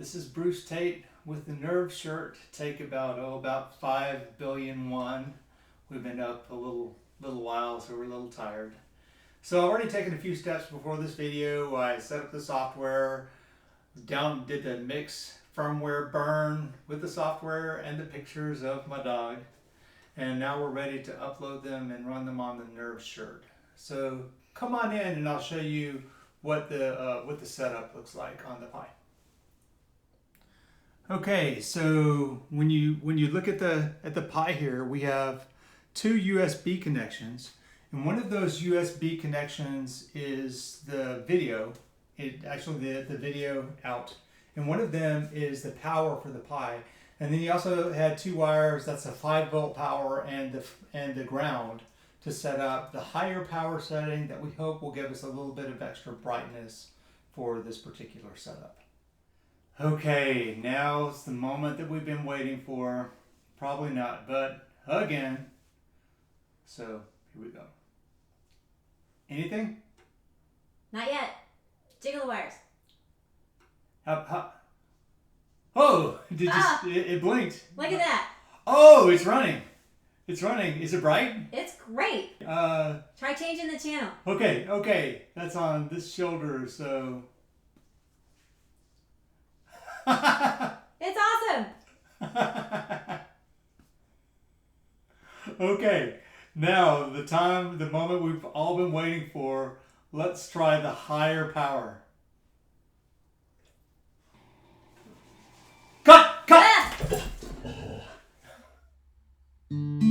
This is Bruce Tate with the Nerve shirt. Take about 5 billion won. We've been up a little while, so we're a little tired. So I've already taken a few steps before this video. I set up the software, did the mix firmware burn with the software and the pictures of my dog. And now we're ready to upload them and run them on the Nerve shirt. So come on in and I'll show you what the setup looks like on the Pi. Okay, so when you look at the Pi here, we have two USB connections, and one of those USB connections is the video. The video out, and one of them is the power for the Pi. And then you also had two wires. That's a 5-volt power and the ground to set up the higher power setting that we hope will give us a little bit of extra brightness for this particular setup. Okay, now it's the moment that we've been waiting for. Probably not, but again. So here we go. Anything? Not yet. Jiggle the wires. Oh, it blinked. Look at that. Oh, it's running. It's running. Is it bright? It's great. Try changing the channel. Okay. That's on this shoulder, so. It's awesome. Okay, now the moment we've all been waiting for. Let's try the higher power. Cut! Ah!